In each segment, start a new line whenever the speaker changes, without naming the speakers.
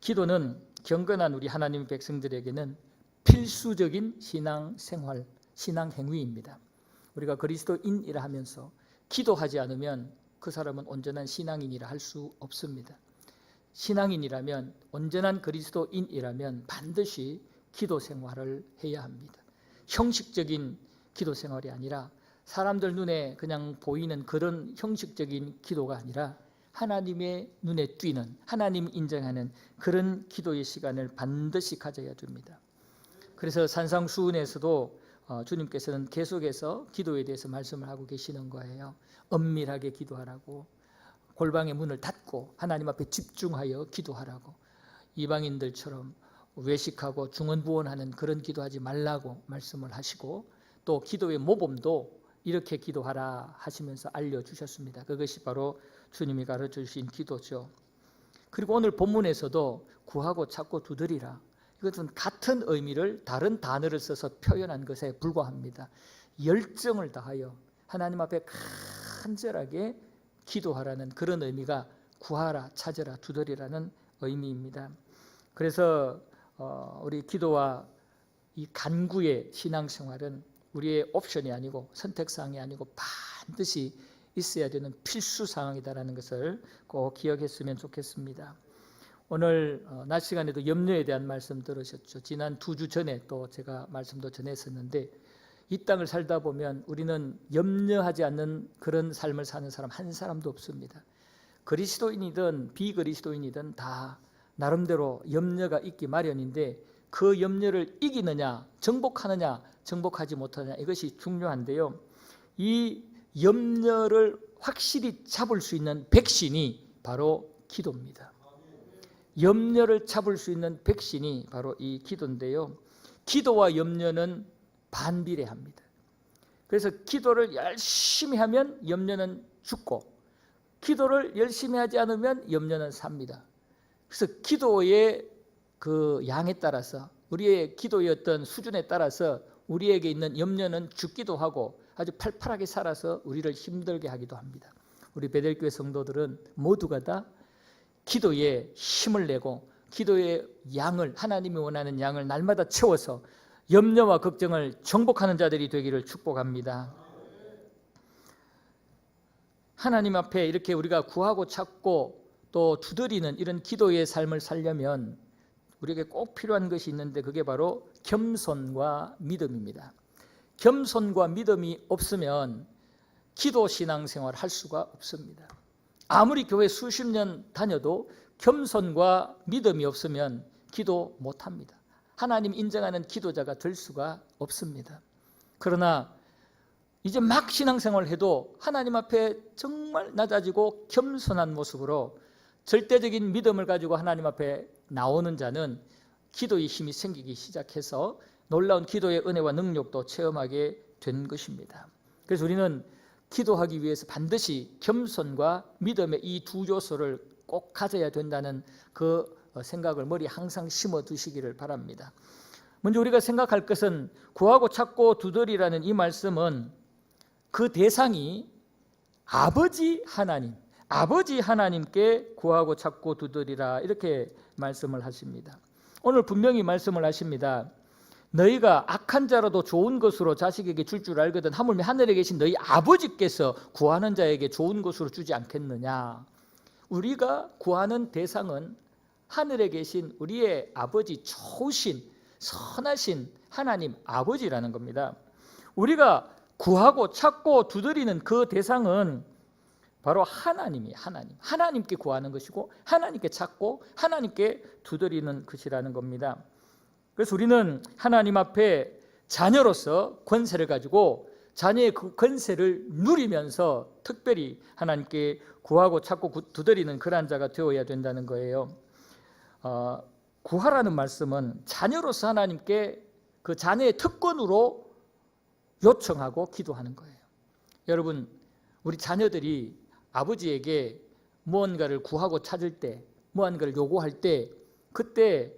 기도는 경건한 우리 하나님의 백성들에게는 필수적인 신앙 생활, 신앙 행위입니다. 우리가 그리스도인이라 하면서 기도하지 않으면 그 사람은 온전한 신앙인이라 할 수 없습니다. 신앙인이라면, 온전한 그리스도인이라면 반드시 기도 생활을 해야 합니다. 형식적인 기도 생활이 아니라 사람들 눈에 그냥 보이는 그런 형식적인 기도가 아니라 하나님의 눈에 띄는, 하나님 인정하는 그런 기도의 시간을 반드시 가져야 됩니다. 그래서 산상수훈에서도 주님께서는 계속해서 기도에 대해서 말씀을 하고 계시는 거예요. 엄밀하게 기도하라고, 골방의 문을 닫고 하나님 앞에 집중하여 기도하라고, 이방인들처럼 외식하고 중언부언하는 그런 기도하지 말라고 말씀을 하시고, 또 기도의 모범도 이렇게 기도하라 하시면서 알려주셨습니다. 그것이 바로 주님이 가르쳐주신 기도죠. 그리고 오늘 본문에서도 구하고 찾고 두드리라, 이것은 같은 의미를 다른 단어를 써서 표현한 것에 불과합니다. 열정을 다하여 하나님 앞에 간절하게 기도하라는 그런 의미가 구하라, 찾으라, 두드리라는 의미입니다. 그래서 우리 기도와 이 간구의 신앙생활은 우리의 옵션이 아니고 선택사항이 아니고 반드시 있어야 되는 필수 상황이다라는 것을 꼭 기억했으면 좋겠습니다. 오늘 낮 시간에도 염려에 대한 말씀 들으셨죠. 지난 2주 전에 또 제가 말씀도 전했었는데, 이 땅을 살다 보면 우리는 염려하지 않는 그런 삶을 사는 사람 한 사람도 없습니다. 그리스도인이든 비그리스도인이든 다 나름대로 염려가 있기 마련인데, 그 염려를 이기느냐, 정복하느냐, 정복하지 못하느냐, 이것이 중요한데요. 이 염려를 확실히 잡을 수 있는 백신이 바로 기도입니다. 염려를 잡을 수 있는 백신이 바로 이 기도인데요. 기도와 염려는 반비례합니다. 그래서 기도를 열심히 하면 염려는 죽고, 기도를 열심히 하지 않으면 염려는 삽니다. 그래서 기도의 그 양에 따라서, 우리의 기도의 어떤 수준에 따라서 우리에게 있는 염려는 죽기도 하고 아주 팔팔하게 살아서 우리를 힘들게 하기도 합니다. 우리 베델교회 성도들은 모두가 다 기도에 힘을 내고 기도의 양을, 하나님이 원하는 양을 날마다 채워서 염려와 걱정을 정복하는 자들이 되기를 축복합니다. 하나님 앞에 이렇게 우리가 구하고 찾고 또 두드리는 이런 기도의 삶을 살려면 우리에게 꼭 필요한 것이 있는데, 그게 바로 겸손과 믿음입니다. 겸손과 믿음이 없으면 기도 신앙생활을 할 수가 없습니다. 아무리 교회 수십 년 다녀도 겸손과 믿음이 없으면 기도 못합니다. 하나님 인정하는 기도자가 될 수가 없습니다. 그러나 이제 막 신앙생활을 해도 하나님 앞에 정말 낮아지고 겸손한 모습으로 절대적인 믿음을 가지고 하나님 앞에 나오는 자는 기도의 힘이 생기기 시작해서 놀라운 기도의 은혜와 능력도 체험하게 된 것입니다. 그래서 우리는 기도하기 위해서 반드시 겸손과 믿음의 이 두 요소를 꼭 가져야 된다는 그 생각을 머리에 항상 심어 두시기를 바랍니다. 먼저 우리가 생각할 것은, 구하고 찾고 두드리라는 이 말씀은 그 대상이 아버지 하나님, 아버지 하나님께 구하고 찾고 두드리라, 이렇게 말씀을 하십니다. 오늘 분명히 말씀을 하십니다. 너희가 악한 자라도 좋은 것으로 자식에게 줄 줄 알거든 하물며 하늘에 계신 너희 아버지께서 구하는 자에게 좋은 것으로 주지 않겠느냐. 우리가 구하는 대상은 하늘에 계신 우리의 아버지, 좋으신 선하신 하나님 아버지라는 겁니다. 우리가 구하고 찾고 두드리는 그 대상은 바로 하나님이에요. 하나님께 구하는 것이고 하나님께 찾고 하나님께 두드리는 것이라는 겁니다. 그래서 우리는 하나님 앞에 자녀로서 권세를 가지고 자녀의 그 권세를 누리면서 특별히 하나님께 구하고 찾고 두드리는 그런 자가 되어야 된다는 거예요. 구하라는 말씀은 자녀로서 하나님께 그 자녀의 특권으로 요청하고 기도하는 거예요. 여러분, 우리 자녀들이 아버지에게 무언가를 구하고 찾을 때, 무언가를 요구할 때, 그때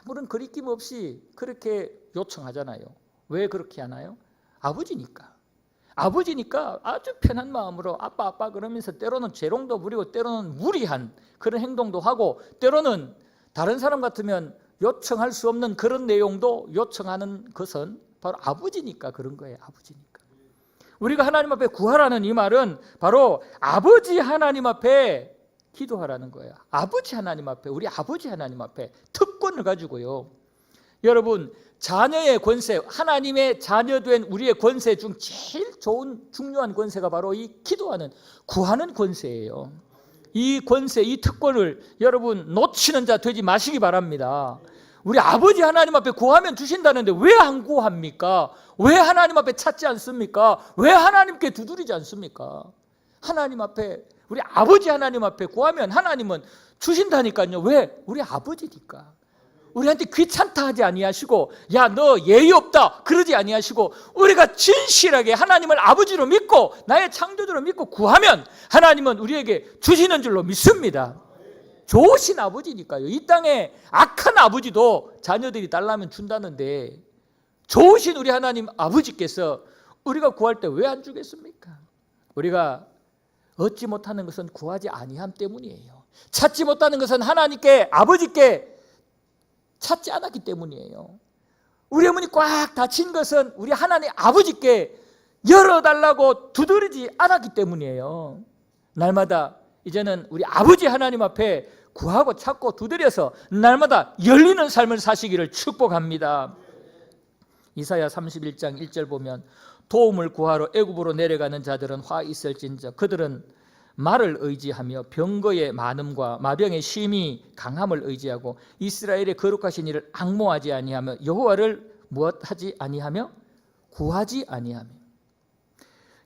아무런 거리낌 없이 그렇게 요청하잖아요. 왜 그렇게 하나요? 아버지니까 아주 편한 마음으로 아빠 그러면서 때로는 재롱도 부리고 때로는 무리한 그런 행동도 하고 때로는 다른 사람 같으면 요청할 수 없는 그런 내용도 요청하는 것은 바로 아버지니까 그런 거예요. 아버지니까. 우리가 하나님 앞에 구하라는 이 말은 바로 아버지 하나님 앞에 기도하라는 거예요. 아버지 하나님 앞에, 우리 아버지 하나님 앞에 특권을 가지고요. 여러분, 자녀의 권세, 하나님의 자녀된 우리의 권세 중 제일 좋은 중요한 권세가 바로 이 기도하는, 구하는 권세예요. 이 권세, 이 특권을 여러분 놓치는 자 되지 마시기 바랍니다. 우리 아버지 하나님 앞에 구하면 주신다는데 왜 안 구합니까? 왜 하나님 앞에 찾지 않습니까? 왜 하나님께 두드리지 않습니까? 하나님 앞에, 우리 아버지 하나님 앞에 구하면 하나님은 주신다니까요. 왜? 우리 아버지니까. 우리한테 귀찮다 하지 아니하시고, 야 너 예의 없다 그러지 아니하시고, 우리가 진실하게 하나님을 아버지로 믿고 나의 창조주로 믿고 구하면 하나님은 우리에게 주시는 줄로 믿습니다. 좋으신 아버지니까요. 이 땅에 악한 아버지도 자녀들이 달라면 준다는데, 좋으신 우리 하나님 아버지께서 우리가 구할 때 왜 안 주겠습니까? 우리가 얻지 못하는 것은 구하지 아니함 때문이에요. 찾지 못하는 것은 하나님께, 아버지께 찾지 않았기 때문이에요. 우리의 문이 꽉 닫힌 것은 우리 하나님 아버지께 열어달라고 두드리지 않았기 때문이에요. 날마다 이제는 우리 아버지 하나님 앞에 구하고 찾고 두드려서 날마다 열리는 삶을 사시기를 축복합니다. 이사야 31장 1절 보면, 도움을 구하러 애굽으로 내려가는 자들은 화 있을진저 그들은 말을 의지하며 병거의 많음과 마병의 심히 강함을 의지하고 이스라엘의 거룩하신 이를 앙모하지 아니하며 여호와를 무엇하지 아니하며 구하지 아니하며.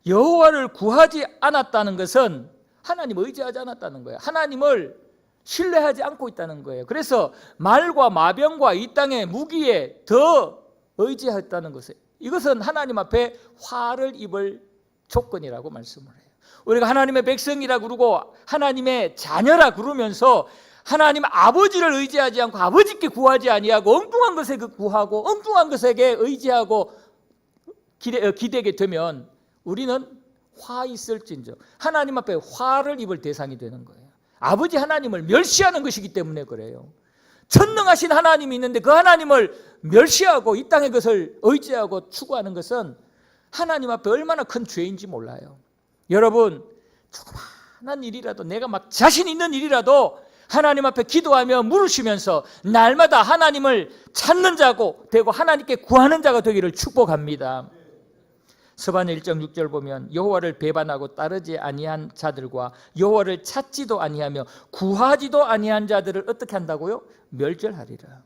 여호와를 구하지 않았다는 것은 하나님을 의지하지 않았다는 거예요. 하나님을 신뢰하지 않고 있다는 거예요. 그래서 말과 마병과 이 땅의 무기에 더 의지했다는 것이에요. 이것은 하나님 앞에 화를 입을 조건이라고 말씀을 해요. 우리가 하나님의 백성이라 그러고 하나님의 자녀라 그러면서 하나님 아버지를 의지하지 않고 아버지께 구하지 아니하고 엉뚱한 것에 구하고 엉뚱한 것에게 의지하고 기대게 되면 우리는 화 있을진저, 하나님 앞에 화를 입을 대상이 되는 거예요. 아버지 하나님을 멸시하는 것이기 때문에 그래요. 전능하신 하나님이 있는데 그 하나님을 멸시하고 이 땅의 것을 의지하고 추구하는 것은 하나님 앞에 얼마나 큰 죄인지 몰라요. 여러분, 조그마한 일이라도, 내가 막 자신 있는 일이라도 하나님 앞에 기도하며 물으시면서 날마다 하나님을 찾는 자고 되고 하나님께 구하는 자가 되기를 축복합니다. 스바냐 1장 6절 보면, 여호와를 배반하고 따르지 아니한 자들과 여호와를 찾지도 아니하며 구하지도 아니한 자들을 어떻게 한다고요? 멸절하리라.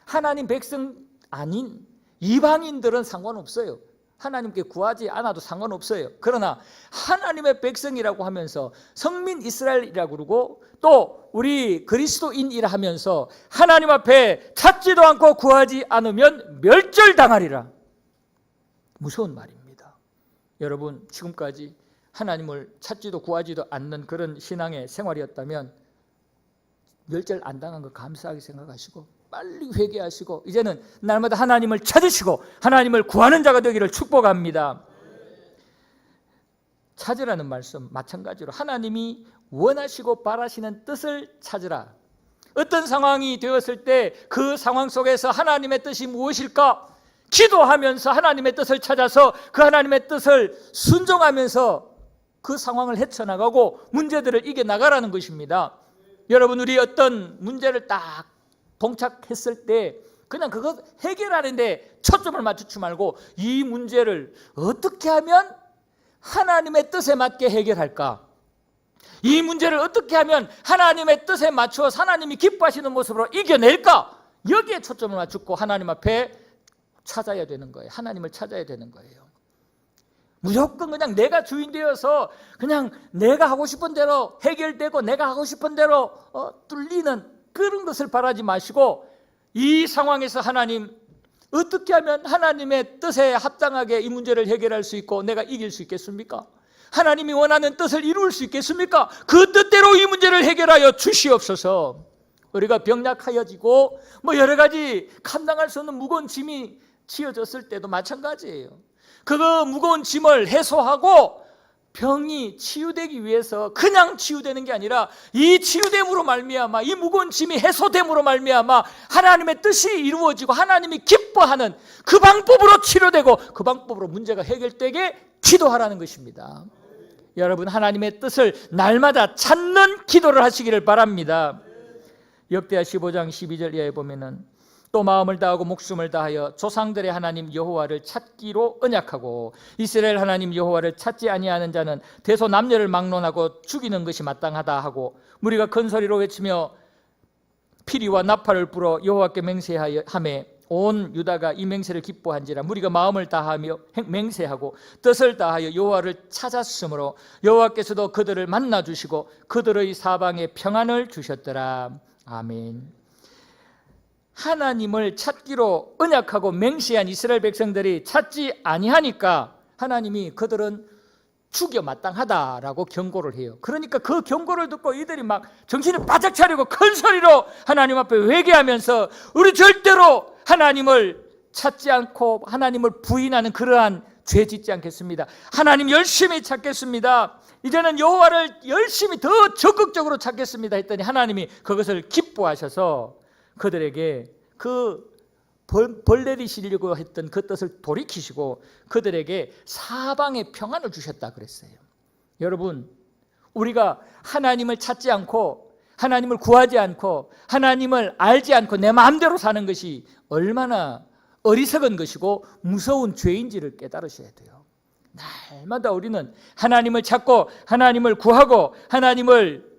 하나님 백성 아닌 이방인들은 상관없어요. 하나님께 구하지 않아도 상관없어요. 그러나 하나님의 백성이라고 하면서 성민 이스라엘이라고 그러고 또 우리 그리스도인이라 하면서 하나님 앞에 찾지도 않고 구하지 않으면 멸절당하리라. 무서운 말입니다. 여러분, 지금까지 하나님을 찾지도 구하지도 않는 그런 신앙의 생활이었다면 멸절 안 당한 거 감사하게 생각하시고 빨리 회개하시고 이제는 날마다 하나님을 찾으시고 하나님을 구하는 자가 되기를 축복합니다. 찾으라는 말씀 마찬가지로 하나님이 원하시고 바라시는 뜻을 찾으라. 어떤 상황이 되었을 때 그 상황 속에서 하나님의 뜻이 무엇일까? 기도하면서 하나님의 뜻을 찾아서 그 하나님의 뜻을 순종하면서 그 상황을 헤쳐나가고 문제들을 이겨나가라는 것입니다. 여러분, 우리 어떤 문제를 딱 봉착했을 때 그냥 그것 해결하는 데 초점을 맞추지 말고 이 문제를 어떻게 하면 하나님의 뜻에 맞게 해결할까? 이 문제를 어떻게 하면 하나님의 뜻에 맞추어서 하나님이 기뻐하시는 모습으로 이겨낼까? 여기에 초점을 맞추고 하나님 앞에 찾아야 되는 거예요. 하나님을 찾아야 되는 거예요. 무조건 그냥 내가 주인 되어서 그냥 내가 하고 싶은 대로 해결되고 내가 하고 싶은 대로 뚫리는 그런 것을 바라지 마시고 이 상황에서 하나님 어떻게 하면 하나님의 뜻에 합당하게 이 문제를 해결할 수 있고 내가 이길 수 있겠습니까? 하나님이 원하는 뜻을 이룰 수 있겠습니까? 그 뜻대로 이 문제를 해결하여 주시옵소서. 우리가 병약하여지고 여러 가지 감당할 수 없는 무거운 짐이 지어졌을 때도 마찬가지예요. 그 무거운 짐을 해소하고 병이 치유되기 위해서 그냥 치유되는 게 아니라 이 치유됨으로 말미암아, 이 무거운 짐이 해소됨으로 말미암아 하나님의 뜻이 이루어지고 하나님이 기뻐하는 그 방법으로 치료되고 그 방법으로 문제가 해결되게 기도하라는 것입니다. 여러분, 하나님의 뜻을 날마다 찾는 기도를 하시기를 바랍니다. 역대하 15장 12절 이하에 보면은 또 마음을 다하고 목숨을 다하여 조상들의 하나님 여호와를 찾기로 언약하고 이스라엘 하나님 여호와를 찾지 아니하는 자는 대소 남녀를 막론하고 죽이는 것이 마땅하다 하고 무리가 큰 소리로 외치며 피리와 나팔을 불어 여호와께 맹세하매 온 유다가 이 맹세를 기뻐한지라 무리가 마음을 다하며 맹세하고 뜻을 다하여 여호와를 찾았으므로 여호와께서도 그들을 만나 주시고 그들의 사방에 평안을 주셨더라. 아멘. 하나님을 찾기로 언약하고 맹세한 이스라엘 백성들이 찾지 아니하니까 하나님이 그들은 죽여 마땅하다라고 경고를 해요. 그러니까 그 경고를 듣고 이들이 막 정신을 바짝 차리고 큰 소리로 하나님 앞에 회개하면서 우리 절대로 하나님을 찾지 않고 하나님을 부인하는 그러한 죄 짓지 않겠습니다. 하나님 열심히 찾겠습니다. 이제는 여호와를 열심히 더 적극적으로 찾겠습니다 했더니 하나님이 그것을 기뻐하셔서 그들에게 그 벌 내리시려고 했던 그 뜻을 돌이키시고 그들에게 사방에 평안을 주셨다 그랬어요. 여러분, 우리가 하나님을 찾지 않고 하나님을 구하지 않고 하나님을 알지 않고 내 마음대로 사는 것이 얼마나 어리석은 것이고 무서운 죄인지를 깨달으셔야 돼요. 날마다 우리는 하나님을 찾고 하나님을 구하고 하나님을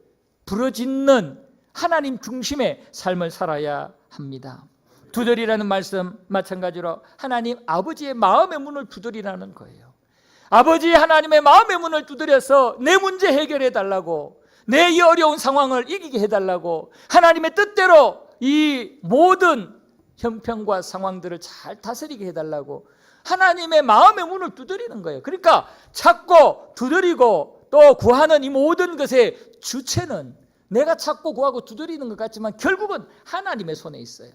부르짖는 하나님 중심의 삶을 살아야 합니다. 두드리라는 말씀 마찬가지로 하나님 아버지의 마음의 문을 두드리라는 거예요. 아버지 하나님의 마음의 문을 두드려서 내 문제 해결해 달라고, 내 이 어려운 상황을 이기게 해달라고, 하나님의 뜻대로 이 모든 형편과 상황들을 잘 다스리게 해달라고 하나님의 마음의 문을 두드리는 거예요. 그러니까 찾고 두드리고 또 구하는 이 모든 것의 주체는 내가 찾고 구하고 두드리는 것 같지만 결국은 하나님의 손에 있어요.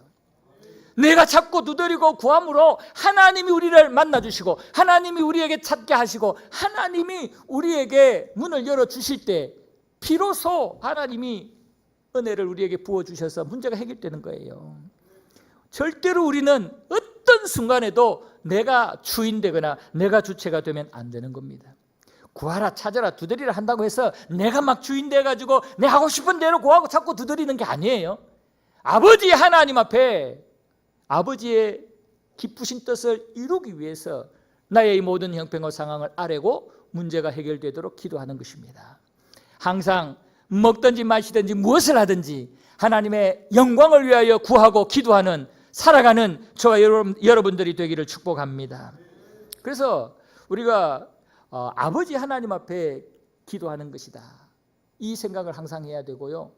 내가 찾고 두드리고 구함으로 하나님이 우리를 만나주시고 하나님이 우리에게 찾게 하시고 하나님이 우리에게 문을 열어주실 때 비로소 하나님이 은혜를 우리에게 부어주셔서 문제가 해결되는 거예요. 절대로 우리는 어떤 순간에도 내가 주인 되거나 내가 주체가 되면 안 되는 겁니다. 구하라 찾아라 두드리라 한다고 해서 내가 막 주인 돼가지고 내 하고 싶은 대로 구하고 찾고 두드리는 게 아니에요. 아버지 하나님 앞에 아버지의 기쁘신 뜻을 이루기 위해서 나의 이 모든 형편과 상황을 아뢰고 문제가 해결되도록 기도하는 것입니다. 항상 먹든지 마시든지 무엇을 하든지 하나님의 영광을 위하여 구하고 기도하는 살아가는 저와 여러분들이 되기를 축복합니다. 그래서 우리가 아버지 하나님 앞에 기도하는 것이다, 이 생각을 항상 해야 되고요.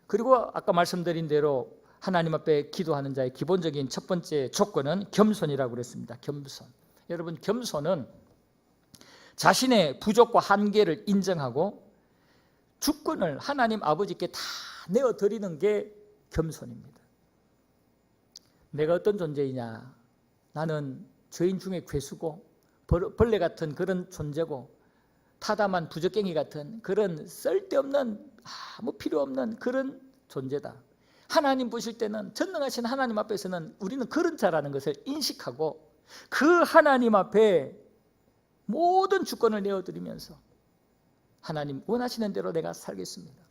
그리고 아까 말씀드린 대로 하나님 앞에 기도하는 자의 기본적인 첫 번째 조건은 겸손이라고 그랬습니다. 겸손. 여러분, 겸손은 자신의 부족과 한계를 인정하고 주권을 하나님 아버지께 다 내어드리는 게 겸손입니다. 내가 어떤 존재이냐? 나는 죄인 중에 괴수고 벌레 같은 그런 존재고 타담한 부적갱이 같은 그런 쓸데없는 아무 필요 없는 그런 존재다. 하나님 보실 때는, 전능하신 하나님 앞에서는 우리는 그런 자라는 것을 인식하고 그 하나님 앞에 모든 주권을 내어드리면서 하나님 원하시는 대로 내가 살겠습니다.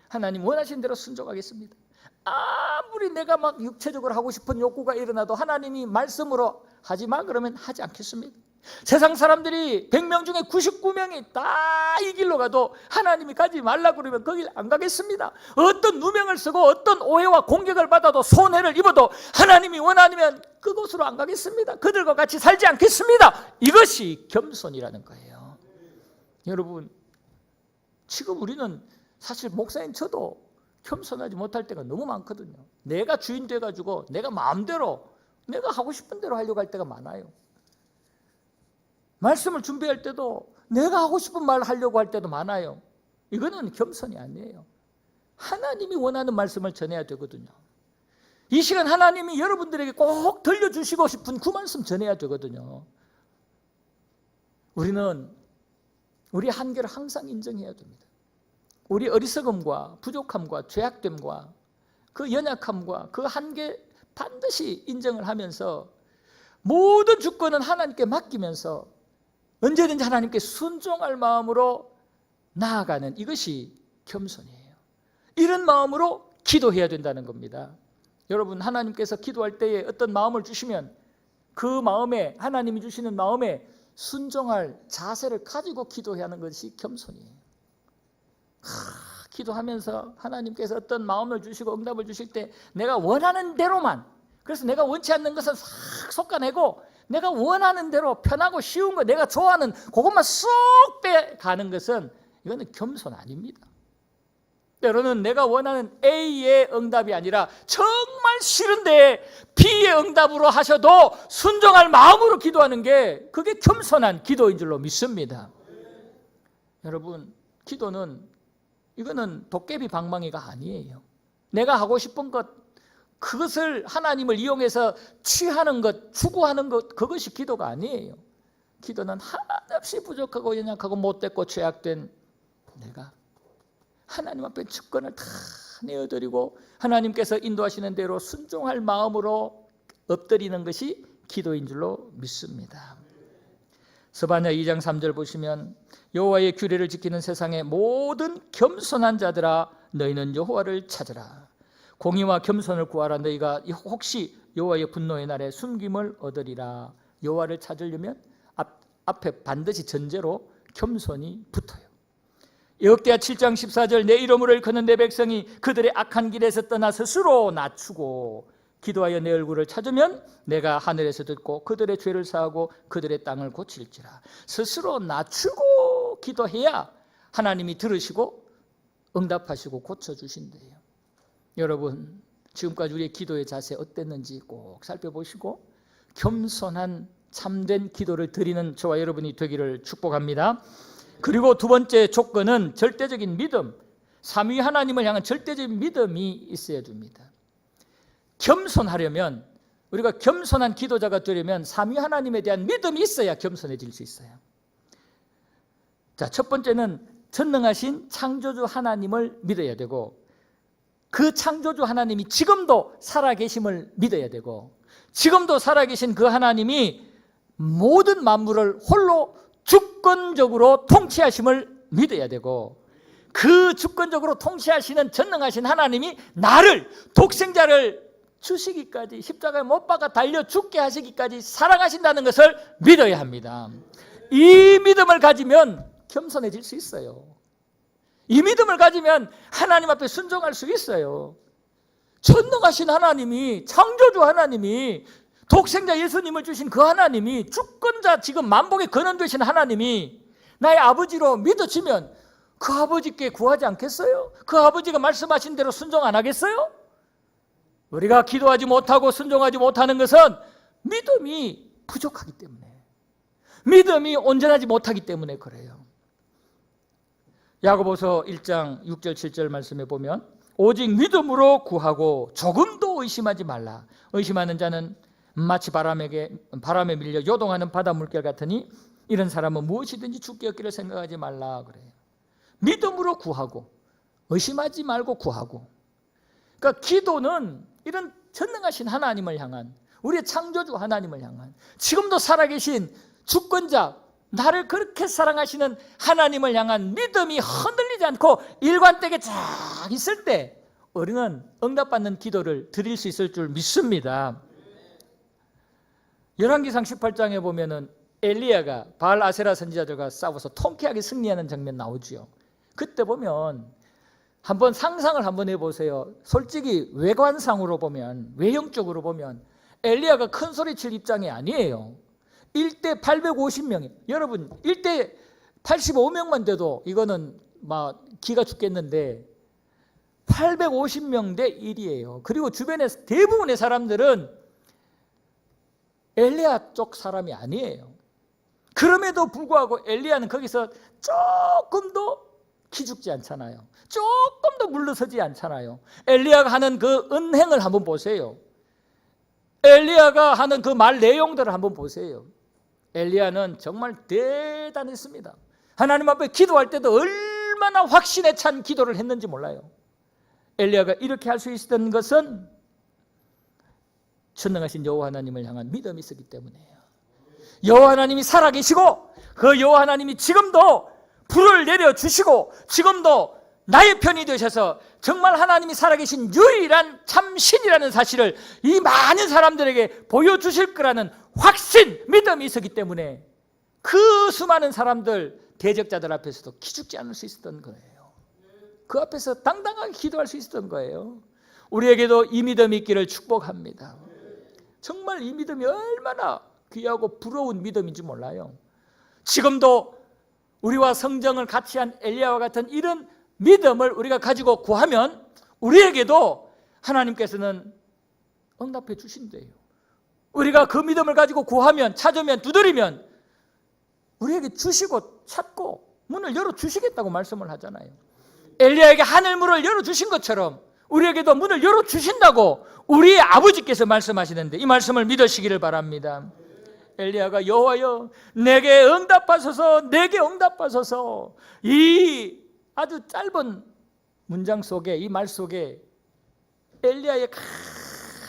하나님 원하시는 대로 순종하겠습니다. 아무리 내가 막 육체적으로 하고 싶은 욕구가 일어나도 하나님이 말씀으로 하지 마 그러면 하지 않겠습니다. 세상 사람들이 100명 중에 99명이 다 이 길로 가도 하나님이 가지 말라고 그러면 거길 안 가겠습니다. 어떤 누명을 쓰고 어떤 오해와 공격을 받아도 손해를 입어도 하나님이 원하면 그곳으로 안 가겠습니다. 그들과 같이 살지 않겠습니다. 이것이 겸손이라는 거예요. 여러분, 지금 우리는 사실 목사인 저도 겸손하지 못할 때가 너무 많거든요. 내가 주인 돼가지고 내가 마음대로 내가 하고 싶은 대로 하려고 할 때가 많아요. 말씀을 준비할 때도 내가 하고 싶은 말 하려고 할 때도 많아요. 이거는 겸손이 아니에요. 하나님이 원하는 말씀을 전해야 되거든요. 이 시간 하나님이 여러분들에게 꼭 들려주시고 싶은 그 말씀 전해야 되거든요. 우리는 우리의 한계를 항상 인정해야 됩니다. 우리 어리석음과 부족함과 죄악됨과 그 연약함과 그 한계 반드시 인정을 하면서 모든 주권은 하나님께 맡기면서 언제든지 하나님께 순종할 마음으로 나아가는 이것이 겸손이에요. 이런 마음으로 기도해야 된다는 겁니다. 여러분, 하나님께서 기도할 때에 어떤 마음을 주시면 그 마음에, 하나님이 주시는 마음에 순종할 자세를 가지고 기도해야 하는 것이 겸손이에요. 기도하면서 하나님께서 어떤 마음을 주시고 응답을 주실 때 내가 원하는 대로만, 그래서 내가 원치 않는 것은 싹 솎아내고 내가 원하는 대로 편하고 쉬운 거, 내가 좋아하는 그것만 쏙 빼가는 것은 이거는 겸손 아닙니다. 때로는 내가 원하는 A의 응답이 아니라 정말 싫은데 B의 응답으로 하셔도 순종할 마음으로 기도하는 게 그게 겸손한 기도인 줄로 믿습니다. 여러분, 기도는 이거는 도깨비 방망이가 아니에요. 내가 하고 싶은 것, 그것을 하나님을 이용해서 취하는 것, 추구하는 것, 그것이 기도가 아니에요. 기도는 한없이 부족하고 연약하고 못됐고 죄악된 내가 하나님 앞에 주권을 다 내어드리고 하나님께서 인도하시는 대로 순종할 마음으로 엎드리는 것이 기도인 줄로 믿습니다. 스바냐 2장 3절 보시면 여호와의 규례를 지키는 세상의 모든 겸손한 자들아 너희는 여호와를 찾으라. 공의와 겸손을 구하라. 너희가 혹시 여호와의 분노의 날에 숨김을 얻으리라. 여호와를 찾으려면 앞에 반드시 전제로 겸손이 붙어요. 역대하 7장 14절 내 이름으로 일컫는 내 백성이 그들의 악한 길에서 떠나 스스로 낮추고 기도하여 내 얼굴을 찾으면 내가 하늘에서 듣고 그들의 죄를 사하고 그들의 땅을 고칠지라. 스스로 낮추고 기도해야 하나님이 들으시고 응답하시고 고쳐주신대요. 여러분, 지금까지 우리의 기도의 자세 어땠는지 꼭 살펴보시고 겸손한 참된 기도를 드리는 저와 여러분이 되기를 축복합니다. 그리고 두 번째 조건은 절대적인 믿음, 삼위 하나님을 향한 절대적인 믿음이 있어야 됩니다. 겸손하려면, 우리가 겸손한 기도자가 되려면 삼위 하나님에 대한 믿음이 있어야 겸손해질 수 있어요. 자, 첫 번째는 전능하신 창조주 하나님을 믿어야 되고, 그 창조주 하나님이 지금도 살아계심을 믿어야 되고, 지금도 살아계신 그 하나님이 모든 만물을 홀로 주권적으로 통치하심을 믿어야 되고, 그 주권적으로 통치하시는 전능하신 하나님이 나를, 독생자를 주시기까지, 십자가에 못 박아 달려 죽게 하시기까지 사랑하신다는 것을 믿어야 합니다. 이 믿음을 가지면 겸손해질 수 있어요. 이 믿음을 가지면 하나님 앞에 순종할 수 있어요. 전능하신 하나님이, 창조주 하나님이, 독생자 예수님을 주신 그 하나님이, 주권자 지금 만복의 근원 되신 하나님이 나의 아버지로 믿어지면 그 아버지께 구하지 않겠어요? 그 아버지가 말씀하신 대로 순종 안 하겠어요? 우리가 기도하지 못하고 순종하지 못하는 것은 믿음이 부족하기 때문에, 믿음이 온전하지 못하기 때문에 그래요. 야고보서 1장 6절 7절 말씀에 보면 오직 믿음으로 구하고 조금도 의심하지 말라. 의심하는 자는 마치 바람에 밀려 요동하는 바다 물결 같으니 이런 사람은 무엇이든지 죽게 얻기를 생각하지 말라 그래요. 믿음으로 구하고 의심하지 말고 구하고. 그러니까 기도는 이런 전능하신 하나님을 향한, 우리의 창조주 하나님을 향한, 지금도 살아계신 주권자, 나를 그렇게 사랑하시는 하나님을 향한 믿음이 흔들리지 않고 일관되게 쫙 있을 때 우리는 응답받는 기도를 드릴 수 있을 줄 믿습니다. 열왕기상 18장에 보면은 엘리야가 바알 아세라 선지자들과 싸워서 통쾌하게 승리하는 장면 나오지요. 그때 보면 한번 상상을 한번 해보세요. 솔직히 외관상으로 보면, 외형적으로 보면 엘리야가 큰 소리 칠 입장이 아니에요. 1대 850명이에요. 여러분, 1대 85명만 돼도 이거는 막 기가 죽겠는데 850명 대 1이에요. 그리고 주변에 대부분의 사람들은 엘리야 쪽 사람이 아니에요. 그럼에도 불구하고 엘리야는 거기서 조금도 기죽지 않잖아요. 조금도 물러서지 않잖아요. 엘리야가 하는 그 은행을 한번 보세요. 엘리야가 하는 그 말 내용들을 한번 보세요. 엘리야는 정말 대단했습니다. 하나님 앞에 기도할 때도 얼마나 확신에 찬 기도를 했는지 몰라요. 엘리야가 이렇게 할 수 있었던 것은 전능하신 여호와 하나님을 향한 믿음이 있었기 때문이에요. 여호와 하나님이 살아계시고 그 여호와 하나님이 지금도 불을 내려주시고 지금도 나의 편이 되셔서 정말 하나님이 살아계신 유일한 참신이라는 사실을 이 많은 사람들에게 보여주실 거라는 확신, 믿음이 있었기 때문에 그 수많은 사람들, 대적자들 앞에서도 기죽지 않을 수 있었던 거예요. 그 앞에서 당당하게 기도할 수 있었던 거예요. 우리에게도 이 믿음이 있기를 축복합니다. 정말 이 믿음이 얼마나 귀하고 부러운 믿음인지 몰라요. 지금도 우리와 성정을 같이 한 엘리야와 같은 이런 믿음을 우리가 가지고 구하면 우리에게도 하나님께서는 응답해 주신대요. 우리가 그 믿음을 가지고 구하면, 찾으면, 두드리면 우리에게 주시고 찾고 문을 열어주시겠다고 말씀을 하잖아요. 엘리야에게 하늘문을 열어주신 것처럼 우리에게도 문을 열어주신다고 우리의 아버지께서 말씀하시는데 이 말씀을 믿으시기를 바랍니다. 엘리야가 여호와여 내게 응답하소서, 내게 응답하소서. 이 아주 짧은 문장 속에, 이 말 속에 엘리야의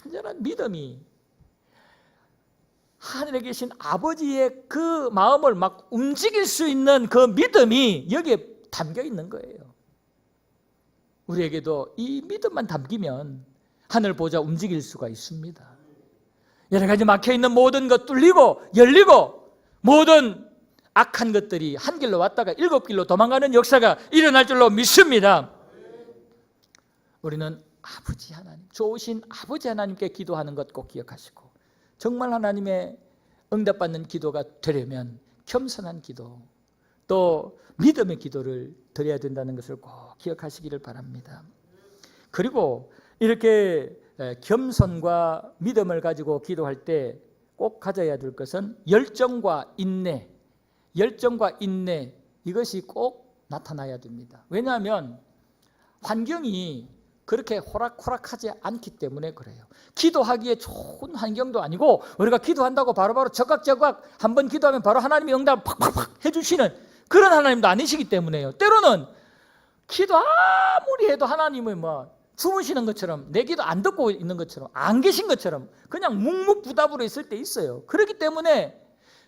간절한 믿음이 하늘에 계신 아버지의 그 마음을 막 움직일 수 있는 그 믿음이 여기에 담겨 있는 거예요. 우리에게도 이 믿음만 담기면 하늘 보좌 움직일 수가 있습니다. 여러 가지 막혀있는 모든 것 뚫리고 열리고 모든 악한 것들이 한 길로 왔다가 일곱 길로 도망가는 역사가 일어날 줄로 믿습니다. 우리는 아버지 하나님, 좋으신 아버지 하나님께 기도하는 것 꼭 기억하시고 정말 하나님의 응답받는 기도가 되려면 겸손한 기도 또 믿음의 기도를 드려야 된다는 것을 꼭 기억하시기를 바랍니다. 그리고 이렇게 겸손과 믿음을 가지고 기도할 때 꼭 가져야 될 것은 열정과 인내, 열정과 인내 이것이 꼭 나타나야 됩니다. 왜냐하면 환경이 그렇게 호락호락하지 않기 때문에 그래요. 기도하기에 좋은 환경도 아니고 우리가 기도한다고 바로바로 적각적각 한번 기도하면 바로 하나님이 응답 팍팍팍 해주시는 그런 하나님도 아니시기 때문에요. 때로는 기도 아무리 해도 하나님이 뭐 주무시는 것처럼 내 기도 안 듣고 있는 것처럼 안 계신 것처럼 그냥 묵묵부답으로 있을 때 있어요. 그렇기 때문에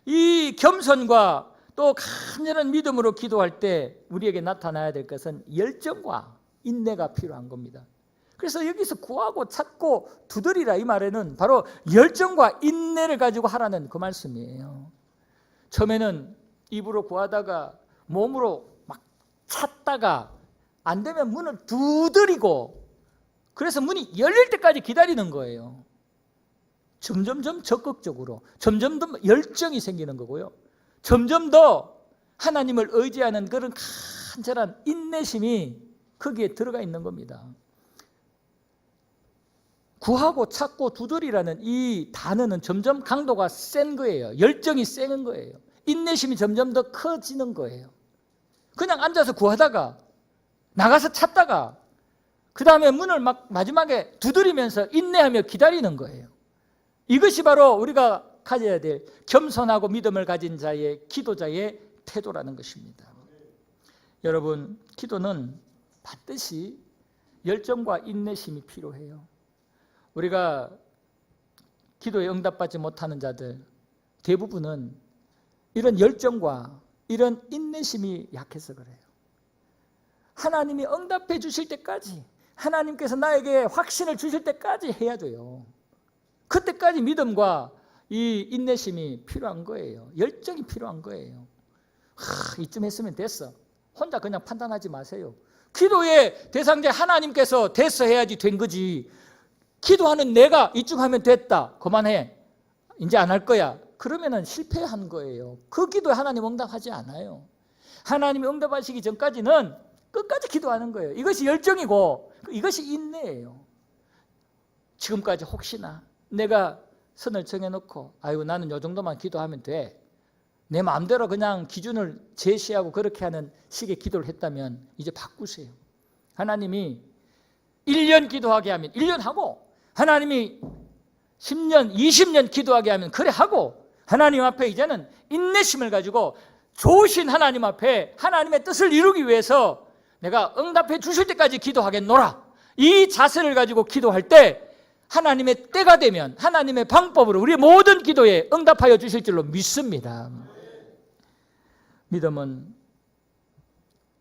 이 겸손과 또 간절한 믿음으로 기도할 때 우리에게 나타나야 될 것은 열정과 인내가 필요한 겁니다. 그래서 여기서 구하고 찾고 두드리라 이 말에는 바로 열정과 인내를 가지고 하라는 그 말씀이에요. 처음에는 입으로 구하다가 몸으로 막 찾다가 안 되면 문을 두드리고 그래서 문이 열릴 때까지 기다리는 거예요. 점점점 적극적으로 점점 더 열정이 생기는 거고요. 점점 더 하나님을 의지하는 그런 간절한 인내심이 거기에 들어가 있는 겁니다. 구하고 찾고 두드리라는 이 단어는 점점 강도가 센 거예요. 열정이 센 거예요. 인내심이 점점 더 커지는 거예요. 그냥 앉아서 구하다가 나가서 찾다가 그 다음에 문을 막 마지막에 두드리면서 인내하며 기다리는 거예요. 이것이 바로 우리가 가져야 될 겸손하고 믿음을 가진 자의 기도자의 태도라는 것입니다. 여러분, 기도는 반드시 열정과 인내심이 필요해요. 우리가 기도에 응답받지 못하는 자들 대부분은 이런 열정과 이런 인내심이 약해서 그래요. 하나님이 응답해 주실 때까지 하나님께서 나에게 확신을 주실 때까지 해야 돼요. 그때까지 믿음과 이 인내심이 필요한 거예요. 열정이 필요한 거예요. 이쯤 했으면 됐어. 혼자 그냥 판단하지 마세요. 기도의 대상자 하나님께서 됐어 해야지 된 거지. 기도하는 내가 이쯤 하면 됐다. 그만해. 이제 안 할 거야. 그러면은 실패한 거예요. 그 기도에 하나님 응답하지 않아요. 하나님이 응답하시기 전까지는 끝까지 기도하는 거예요. 이것이 열정이고 이것이 인내예요. 지금까지 혹시나 내가 선을 정해놓고 아유 나는 요 정도만 기도하면 돼. 내 마음대로 그냥 기준을 제시하고 그렇게 하는 식의 기도를 했다면 이제 바꾸세요. 하나님이 1년 기도하게 하면 1년 하고 하나님이 10년, 20년 기도하게 하면 그래 하고 하나님 앞에 이제는 인내심을 가지고 좋으신 하나님 앞에 하나님의 뜻을 이루기 위해서 내가 응답해 주실 때까지 기도하겠노라, 이 자세를 가지고 기도할 때 하나님의 때가 되면 하나님의 방법으로 우리의 모든 기도에 응답하여 주실 줄로 믿습니다. 믿음은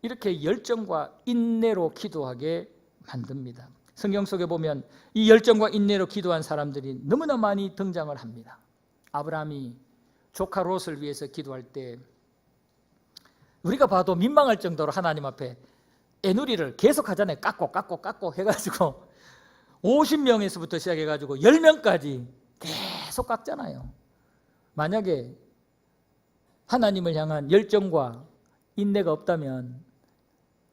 이렇게 열정과 인내로 기도하게 만듭니다. 성경 속에 보면 이 열정과 인내로 기도한 사람들이 너무나 많이 등장을 합니다. 아브라함이 조카 롯을 위해서 기도할 때 우리가 봐도 민망할 정도로 하나님 앞에 애누리를 계속 하잖아요. 깎고 해가지고 50명에서부터 시작해가지고 10명까지 계속 깎잖아요. 만약에 하나님을 향한 열정과 인내가 없다면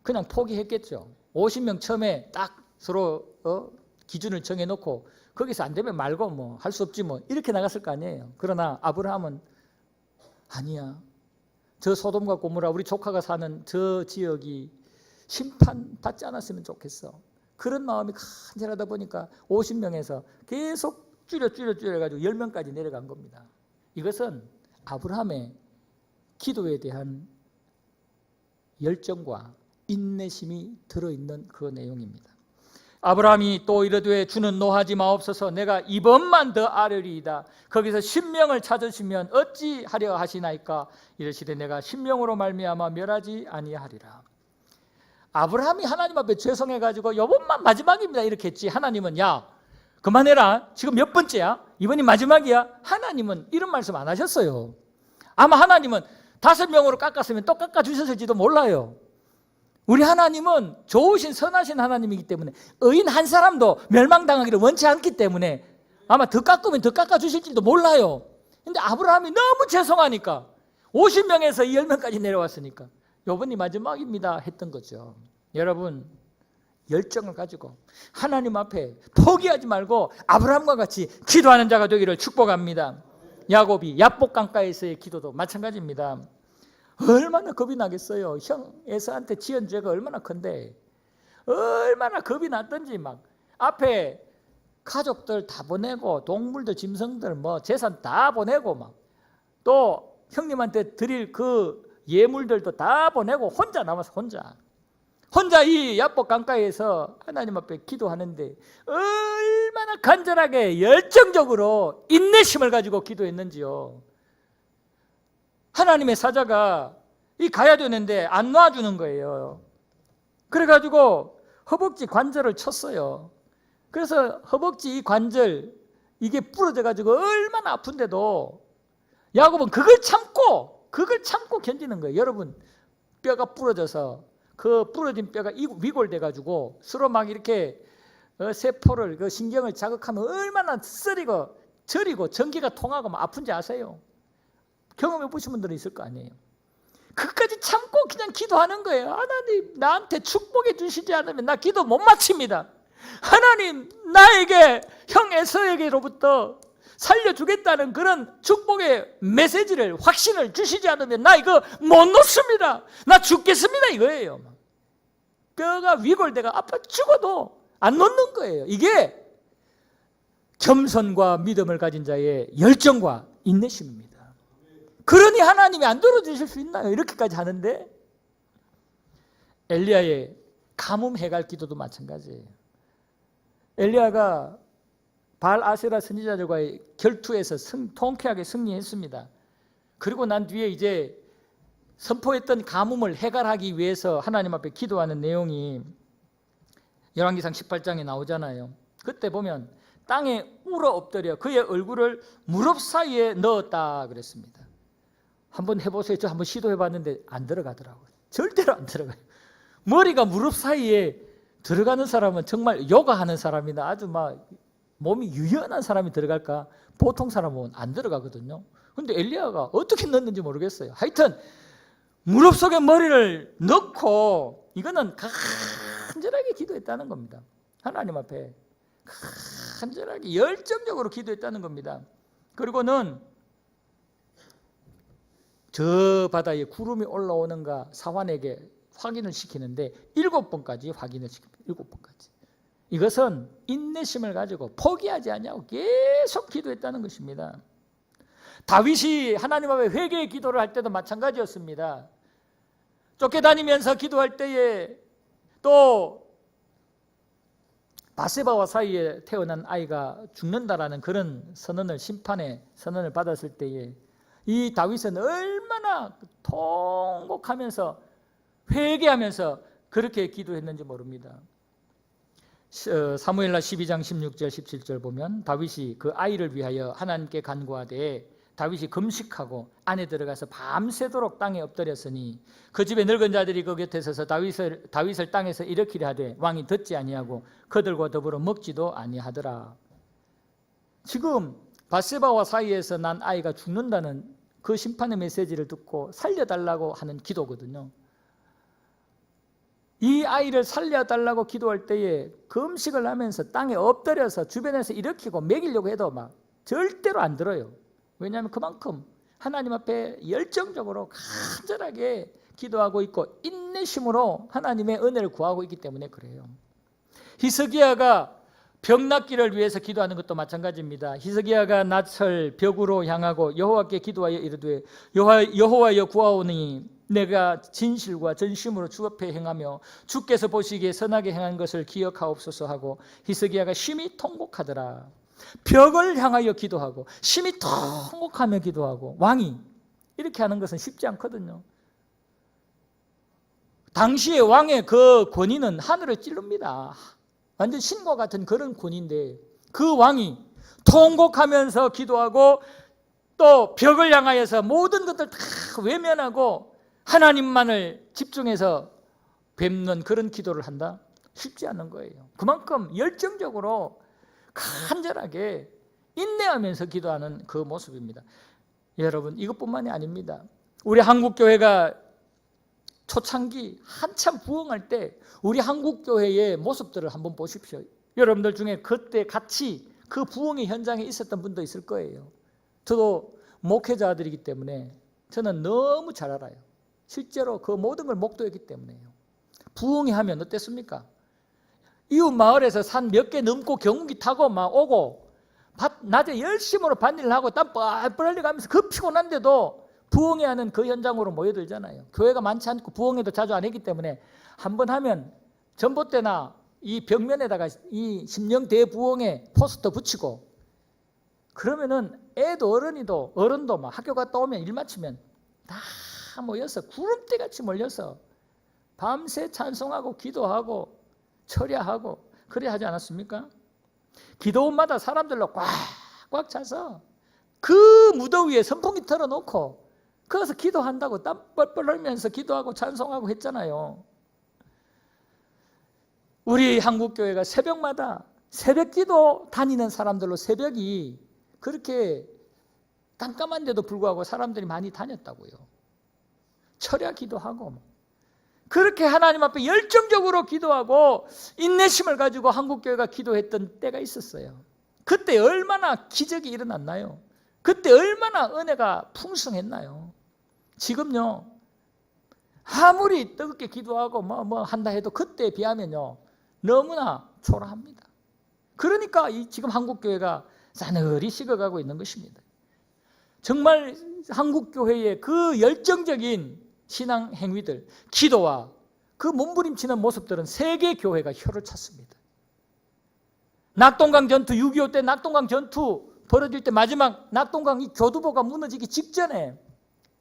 그냥 포기했겠죠. 50명 처음에 딱 서로 기준을 정해놓고 거기서 안 되면 말고 뭐 할 수 없지 뭐 이렇게 나갔을 거 아니에요. 그러나 아브라함은 아니야, 저 소돔과 고모라 우리 조카가 사는 저 지역이 심판받지 않았으면 좋겠어. 그런 마음이 간절하다 보니까 50명에서 계속 줄여가지고 10명까지 내려간 겁니다. 이것은 아브라함의 기도에 대한 열정과 인내심이 들어있는 그 내용입니다. 아브라함이 또 이르되 주는 노하지 마옵소서, 내가 이번만 더 아뢰리이다. 거기서 10명을 찾으시면 어찌하려 하시나이까. 이르시되 내가 10명으로 말미암아 멸하지 아니하리라. 아브라함이 하나님 앞에 죄송해가지고 이번만 마지막입니다 이렇게 했지, 하나님은 야 그만해라, 지금 몇 번째야, 이번이 마지막이야. 하나님은 이런 말씀 안 하셨어요. 아마 하나님은 5명으로 깎았으면 또 깎아주셨을지도 몰라요. 우리 하나님은 좋으신 선하신 하나님이기 때문에 의인 한 사람도 멸망당하기를 원치 않기 때문에 아마 더 깎으면 더 깎아주실지도 몰라요. 근데 아브라함이 너무 죄송하니까 50명에서 10명까지 내려왔으니까 요번이 마지막입니다 했던 거죠. 여러분, 열정을 가지고 하나님 앞에 포기하지 말고 아브라함과 같이 기도하는 자가 되기를 축복합니다. 야곱이 야복 강가에서의 기도도 마찬가지입니다. 얼마나 겁이 나겠어요. 형 에서한테 지은 죄가 얼마나 큰데 얼마나 겁이 났던지 막 앞에 가족들 다 보내고 동물들 짐승들 뭐 재산 다 보내고 막 또 형님한테 드릴 그 예물들도 다 보내고 혼자 남아서 혼자 이 야복 강가에서 하나님 앞에 기도하는데 얼마나 간절하게 열정적으로 인내심을 가지고 기도했는지요. 하나님의 사자가 이 가야 되는데 안 놔주는 거예요. 그래가지고 허벅지 관절을 쳤어요. 그래서 허벅지 이 관절 이게 부러져가지고 얼마나 아픈데도 야곱은 그걸 참고 견디는 거예요. 여러분, 뼈가 부러져서 그 부러진 뼈가 위골돼가지고 서로 막 이렇게 세포를 그 신경을 자극하면 얼마나 쓰리고 저리고 전기가 통하고 막 아픈지 아세요? 경험해 보신 분들은 있을 거 아니에요. 그까지 참고 그냥 기도하는 거예요. 하나님 나한테 축복해 주시지 않으면 나 기도 못 마칩니다. 하나님 나에게 형 에서에게로부터 살려주겠다는 그런 축복의 메시지를 확신을 주시지 않으면 나 이거 못 놓습니다. 나 죽겠습니다 이거예요. 뼈가 위골대가 아파 죽어도 안 놓는 거예요. 이게 겸손과 믿음을 가진 자의 열정과 인내심입니다. 그러니 하나님이 안 들어주실 수 있나요? 이렇게까지 하는데 엘리야의 가뭄 해갈 기도도 마찬가지예요. 엘리야가 바알 아세라 선지자들과의 결투에서 통쾌하게 승리했습니다. 그리고 난 뒤에 이제 선포했던 가뭄을 해결하기 위해서 하나님 앞에 기도하는 내용이 열왕기상 18장에 나오잖아요. 그때 보면 땅에 울어 엎드려 그의 얼굴을 무릎 사이에 넣었다 그랬습니다. 한번 해보세요. 저 한번 시도해봤는데 안 들어가더라고요. 절대로 안 들어가요. 머리가 무릎 사이에 들어가는 사람은 정말 요가하는 사람이나 아주 막 몸이 유연한 사람이 들어갈까? 보통 사람은 안 들어가거든요. 근데 엘리야가 어떻게 넣었는지 모르겠어요. 하여튼 무릎 속에 머리를 넣고 이거는 간절하게 기도했다는 겁니다. 하나님 앞에 간절하게 열정적으로 기도했다는 겁니다. 그리고는 저 바다에 구름이 올라오는가 사환에게 확인을 시키는데 7번까지 확인을 시킵니다. 7번까지. 이것은 인내심을 가지고 포기하지 않냐고 계속 기도했다는 것입니다. 다윗이 하나님 앞에 회개의 기도를 할 때도 마찬가지였습니다. 쫓겨다니면서 기도할 때에 또 바세바와 사이에 태어난 아이가 죽는다라는 그런 심판의 선언을 받았을 때에 이 다윗은 얼마나 통곡하면서 회개하면서 그렇게 기도했는지 모릅니다. 사무엘하 12장 16절 17절 보면 다윗이 그 아이를 위하여 하나님께 간구하되 다윗이 금식하고 안에 들어가서 밤새도록 땅에 엎드렸으니 그 집에 늙은 자들이 그 곁에 서서 다윗을 땅에서 일으키려 하되 왕이 듣지 아니하고 그들과 더불어 먹지도 아니하더라. 지금 바세바와 사이에서 난 아이가 죽는다는 그 심판의 메시지를 듣고 살려달라고 하는 기도거든요. 이 아이를 살려달라고 기도할 때에 금식을 하면서 땅에 엎드려서 주변에서 일으키고 먹이려고 해도 막 절대로 안 들어요. 왜냐하면 그만큼 하나님 앞에 열정적으로 간절하게 기도하고 있고 인내심으로 하나님의 은혜를 구하고 있기 때문에 그래요. 히스기야가 병 낫기를 위해서 기도하는 것도 마찬가지입니다. 히스기야가 낯을 벽으로 향하고 여호와께 기도하여 이르되 여호와여 구하오니 내가 진실과 전심으로 주 앞에 행하며 주께서 보시기에 선하게 행한 것을 기억하옵소서 하고 히스기야가 심히 통곡하더라. 벽을 향하여 기도하고 심히 통곡하며 기도하고 왕이 이렇게 하는 것은 쉽지 않거든요. 당시에 왕의 그 권위는 하늘을 찌릅니다. 완전 신과 같은 그런 권위인데 그 왕이 통곡하면서 기도하고 또 벽을 향하여서 모든 것들 다 외면하고 하나님만을 집중해서 뵙는 그런 기도를 한다? 쉽지 않은 거예요. 그만큼 열정적으로 간절하게 인내하면서 기도하는 그 모습입니다. 여러분, 이것뿐만이 아닙니다. 우리 한국교회가 초창기 한참 부흥할 때 우리 한국교회의 모습들을 한번 보십시오. 여러분들 중에 그때 같이 그 부흥의 현장에 있었던 분도 있을 거예요. 저도 목회자들이기 때문에 저는 너무 잘 알아요. 실제로 그 모든 걸 목도했기 때문에요. 부흥이 하면 어땠습니까? 이웃 마을에서 산 몇 개 넘고 경운기 타고 막 오고 낮에 열심으로 밭일을 하고 땀 뻘뻘 흘려가면서 그 피곤한데도 부흥회 하는 그 현장으로 모여들잖아요. 교회가 많지 않고 부흥회도 자주 안 했기 때문에 한번 하면 전봇대나 이 벽면에다가 이 심령 대부흥회 포스터 붙이고 그러면은 애도 어른도 막 학교 갔다 오면 일 마치면 다 모여서 구름대같이 몰려서 밤새 찬송하고 기도하고 철야하고 그래 하지 않았습니까? 기도원마다 사람들로 꽉꽉 차서 그 무더위에 선풍기 틀어놓고 거기서 기도한다고 땀 뻘뻘 흘리면서 기도하고 찬송하고 했잖아요. 우리 한국교회가 새벽마다 새벽기도 다니는 사람들로 새벽이 그렇게 깜깜한데도 불구하고 사람들이 많이 다녔다고요. 철야 기도하고 그렇게 하나님 앞에 열정적으로 기도하고 인내심을 가지고 한국교회가 기도했던 때가 있었어요. 그때 얼마나 기적이 일어났나요? 그때 얼마나 은혜가 풍성했나요? 지금요, 아무리 뜨겁게 기도하고 뭐 한다 해도 그때에 비하면요 너무나 초라합니다. 그러니까 지금 한국교회가 싸늘히 식어가고 있는 것입니다. 정말 한국교회의 그 열정적인 신앙 행위들, 기도와 그 몸부림치는 모습들은 세계 교회가 혀를 찼습니다. 낙동강 전투, 6.25 때 낙동강 전투 벌어질 때 마지막 낙동강 이 교두보가 무너지기 직전에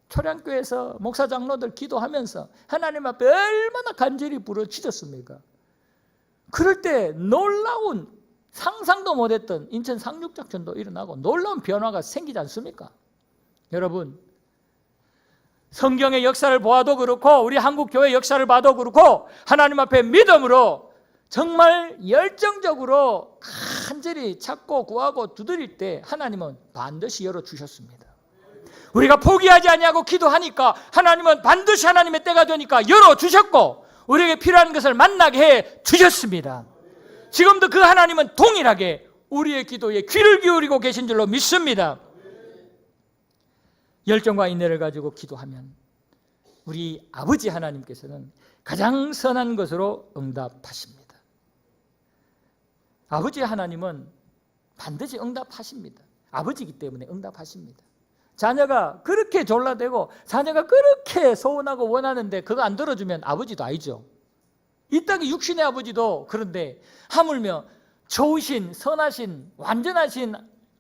초량교회에서 목사 장로들 기도하면서 하나님 앞에 얼마나 간절히 부르짖었습니까? 그럴 때 놀라운 상상도 못했던 인천 상륙작전도 일어나고 놀라운 변화가 생기지 않습니까? 여러분, 성경의 역사를 보아도 그렇고 우리 한국교회 역사를 봐도 그렇고 하나님 앞에 믿음으로 정말 열정적으로 간절히 찾고 구하고 두드릴 때 하나님은 반드시 열어주셨습니다. 우리가 포기하지 아니하고 기도하니까 하나님은 반드시 하나님의 때가 되니까 열어주셨고 우리에게 필요한 것을 만나게 해 주셨습니다. 지금도 그 하나님은 동일하게 우리의 기도에 귀를 기울이고 계신 줄로 믿습니다. 열정과 인내를 가지고 기도하면 우리 아버지 하나님께서는 가장 선한 것으로 응답하십니다. 아버지 하나님은 반드시 응답하십니다. 아버지이기 때문에 응답하십니다. 자녀가 그렇게 졸라대고 자녀가 그렇게 소원하고 원하는데 그거 안 들어주면 아버지도 아니죠. 이 땅의 육신의 아버지도 그런데 하물며 좋으신 선하신 완전하신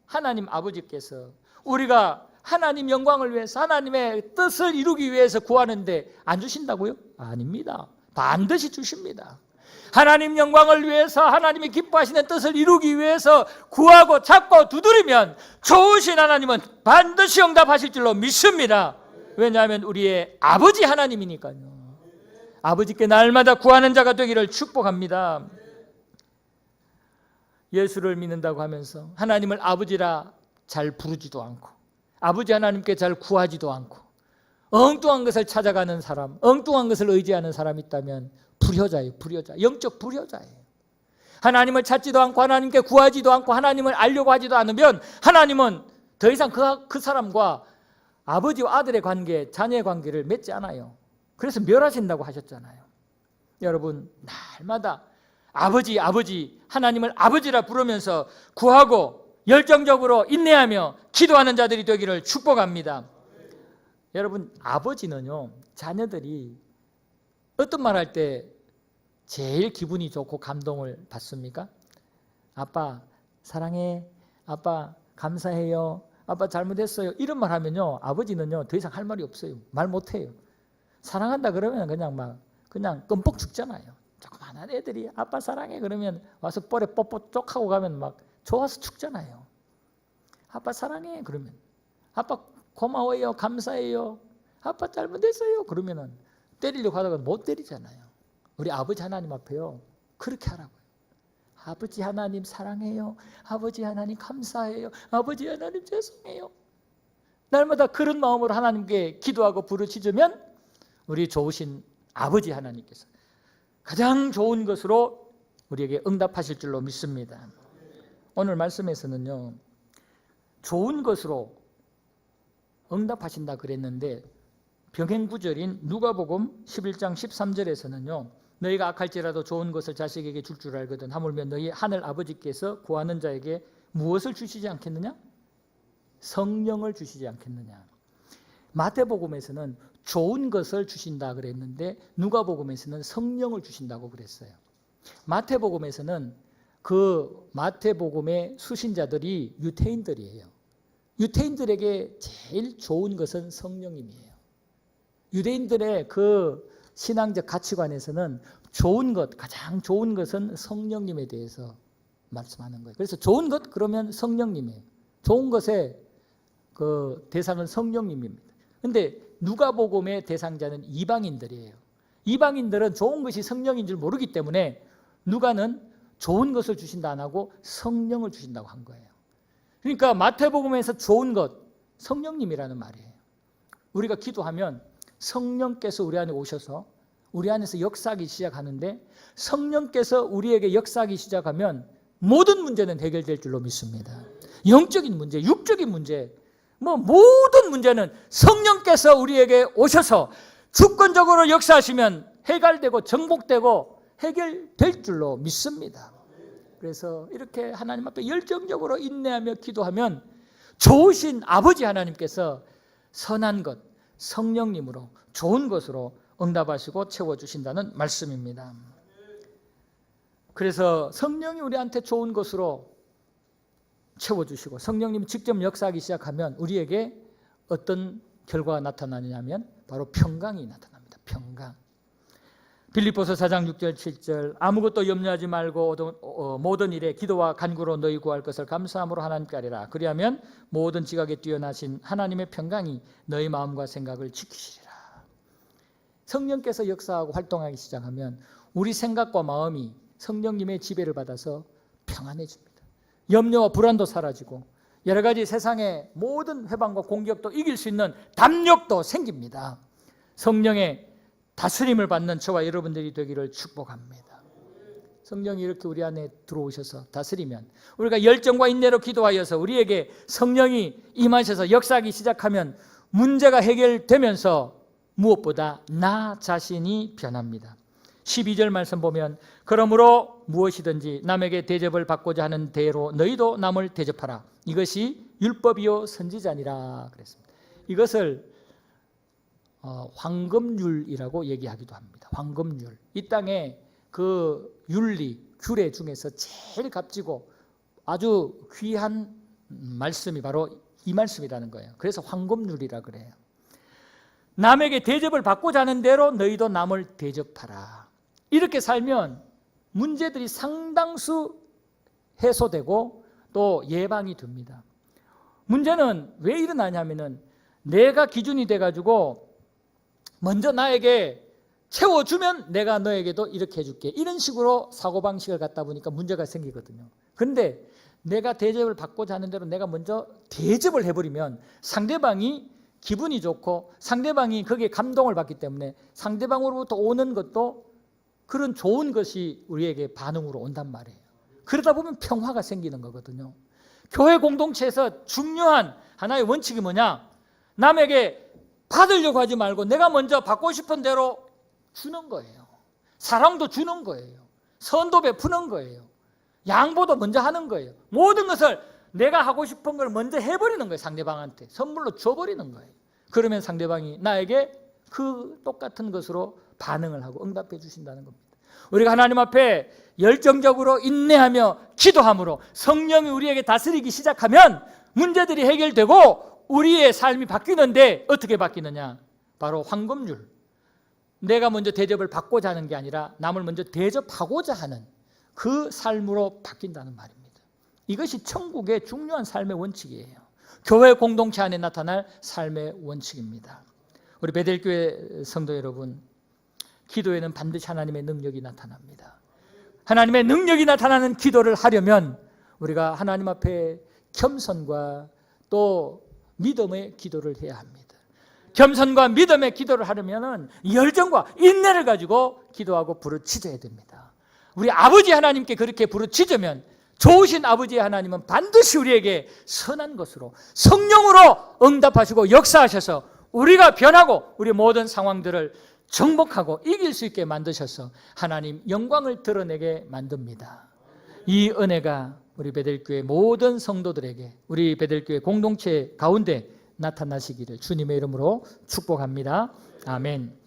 하나님 아버지께서 우리가 하나님 영광을 위해서 하나님의 뜻을 이루기 위해서 구하는데 안 주신다고요? 아닙니다. 반드시 주십니다. 하나님 영광을 위해서 하나님이 기뻐하시는 뜻을 이루기 위해서 구하고 찾고 두드리면 좋으신 하나님은 반드시 응답하실 줄로 믿습니다. 왜냐하면 우리의 아버지 하나님이니까요. 아버지께 날마다 구하는 자가 되기를 축복합니다. 예수를 믿는다고 하면서 하나님을 아버지라 잘 부르지도 않고 아버지 하나님께 잘 구하지도 않고 엉뚱한 것을 찾아가는 사람, 엉뚱한 것을 의지하는 사람이 있다면 불효자예요. 불효자, 영적 불효자예요. 하나님을 찾지도 않고 하나님께 구하지도 않고 하나님을 알려고 하지도 않으면 하나님은 더 이상 그 사람과 아버지와 아들의 관계, 자녀의 관계를 맺지 않아요. 그래서 멸하신다고 하셨잖아요. 여러분, 날마다 아버지, 아버지, 하나님을 아버지라 부르면서 구하고 열정적으로 인내하며 기도하는 자들이 되기를 축복합니다. 여러분, 아버지는요, 자녀들이 어떤 말 할 때 제일 기분이 좋고 감동을 받습니까? 아빠 사랑해, 아빠 감사해요, 아빠 잘못했어요, 이런 말 하면요, 아버지는요 더 이상 할 말이 없어요. 말 못해요. 사랑한다 그러면 그냥 끔뻑 죽잖아요. 조그만한 애들이 아빠 사랑해 그러면 와서 뻘에 뽀뽀 쪽하고 가면 막 좋아서 죽잖아요. 아빠 사랑해 그러면, 아빠 고마워요, 감사해요, 아빠 잘못했어요 그러면은 때리려고 하다가 못 때리잖아요. 우리 아버지 하나님 앞에요 그렇게 하라고요. 아버지 하나님 사랑해요, 아버지 하나님 감사해요, 아버지 하나님 죄송해요. 날마다 그런 마음으로 하나님께 기도하고 부르짖으면 우리 좋으신 아버지 하나님께서 가장 좋은 것으로 우리에게 응답하실 줄로 믿습니다. 오늘 말씀에서는요, 좋은 것으로 응답하신다 그랬는데 병행구절인 누가복음 11장 13절에서는요, 너희가 악할지라도 좋은 것을 자식에게 줄 줄 알거든 하물며 너희 하늘 아버지께서 구하는 자에게 무엇을 주시지 않겠느냐? 성령을 주시지 않겠느냐. 마태복음에서는 좋은 것을 주신다 그랬는데 누가복음에서는 성령을 주신다고 그랬어요. 마태복음에서는 그 마태복음의 수신자들이 유대인들이에요. 유대인들에게 제일 좋은 것은 성령님이에요. 유대인들의 그 신앙적 가치관에서는 좋은 것, 가장 좋은 것은 성령님에 대해서 말씀하는 거예요. 그래서 좋은 것 그러면 성령님이에요. 좋은 것의 그 대상은 성령님입니다. 그런데 누가복음의 대상자는 이방인들이에요. 이방인들은 좋은 것이 성령인 줄 모르기 때문에 누가는 좋은 것을 주신다 안 하고 성령을 주신다고 한 거예요. 그러니까 마태복음에서 좋은 것, 성령님이라는 말이에요. 우리가 기도하면 성령께서 우리 안에 오셔서 우리 안에서 역사하기 시작하는데 성령께서 우리에게 역사하기 시작하면 모든 문제는 해결될 줄로 믿습니다. 영적인 문제, 육적인 문제, 모든 문제는 성령께서 우리에게 오셔서 주권적으로 역사하시면 해결되고 정복되고 해결될 줄로 믿습니다. 그래서 이렇게 하나님 앞에 열정적으로 인내하며 기도하면 좋으신 아버지 하나님께서 선한 것, 성령님으로 좋은 것으로 응답하시고 채워주신다는 말씀입니다. 그래서 성령이 우리한테 좋은 것으로 채워주시고 성령님이 직접 역사하기 시작하면 우리에게 어떤 결과가 나타나냐면 바로 평강이 나타납니다. 평강. 빌립보서 4장 6절 7절 아무것도 염려하지 말고 모든 일에 기도와 간구로 너희 구할 것을 감사함으로 하나님께 아뢰라. 그리하면 모든 지각에 뛰어나신 하나님의 평강이 너희 마음과 생각을 지키시리라. 성령께서 역사하고 활동하기 시작하면 우리 생각과 마음이 성령님의 지배를 받아서 평안해집니다. 염려와 불안도 사라지고 여러 가지 세상의 모든 회방과 공격도 이길 수 있는 담력도 생깁니다. 성령의 다스림을 받는 저와 여러분들이 되기를 축복합니다. 성령이 이렇게 우리 안에 들어오셔서 다스리면 우리가 열정과 인내로 기도하여서 우리에게 성령이 임하셔서 역사하기 시작하면 문제가 해결되면서 무엇보다 나 자신이 변합니다. 12절 말씀 보면 그러므로 무엇이든지 남에게 대접을 받고자 하는 대로 너희도 남을 대접하라. 이것이 율법이요 선지자니라 그랬습니다. 이것을 황금률이라고 얘기하기도 합니다. 황금률. 이 땅에 그 율리, 규례 중에서 제일 값지고 아주 귀한 말씀이 바로 이 말씀이라는 거예요. 그래서 황금률이라 그래요. 남에게 대접을 받고자 하는 대로 너희도 남을 대접하라. 이렇게 살면 문제들이 상당수 해소되고 또 예방이 됩니다. 문제는 왜 일어나냐면은 내가 기준이 돼가지고 먼저 나에게 채워주면 내가 너에게도 이렇게 해줄게. 이런 식으로 사고방식을 갖다 보니까 문제가 생기거든요. 그런데 내가 대접을 받고자 하는 대로 내가 먼저 대접을 해버리면 상대방이 기분이 좋고 상대방이 거기에 감동을 받기 때문에 상대방으로부터 오는 것도 그런 좋은 것이 우리에게 반응으로 온단 말이에요. 그러다 보면 평화가 생기는 거거든요. 교회 공동체에서 중요한 하나의 원칙이 뭐냐? 남에게 받으려고 하지 말고 내가 먼저 받고 싶은 대로 주는 거예요. 사랑도 주는 거예요. 선도 베푸는 거예요. 양보도 먼저 하는 거예요. 모든 것을 내가 하고 싶은 걸 먼저 해버리는 거예요. 상대방한테 선물로 줘버리는 거예요. 그러면 상대방이 나에게 그 똑같은 것으로 반응을 하고 응답해 주신다는 겁니다. 우리가 하나님 앞에 열정적으로 인내하며 기도함으로 성령이 우리에게 다스리기 시작하면 문제들이 해결되고 우리의 삶이 바뀌는데 어떻게 바뀌느냐? 바로 황금률. 내가 먼저 대접을 받고자 하는 게 아니라 남을 먼저 대접하고자 하는 그 삶으로 바뀐다는 말입니다. 이것이 천국의 중요한 삶의 원칙이에요. 교회 공동체 안에 나타날 삶의 원칙입니다. 우리 베델교회 성도 여러분, 기도에는 반드시 하나님의 능력이 나타납니다. 하나님의 능력이 나타나는 기도를 하려면 우리가 하나님 앞에 겸손과 또 믿음의 기도를 해야 합니다. 겸손과 믿음의 기도를 하려면 열정과 인내를 가지고 기도하고 부르짖어야 됩니다. 우리 아버지 하나님께 그렇게 부르짖으면 좋으신 아버지 하나님은 반드시 우리에게 선한 것으로 성령으로 응답하시고 역사하셔서 우리가 변하고 우리 모든 상황들을 정복하고 이길 수 있게 만드셔서 하나님 영광을 드러내게 만듭니다. 이 은혜가 우리 베델교회 모든 성도들에게 우리 베델교회 공동체 가운데 나타나시기를 주님의 이름으로 축복합니다. 아멘.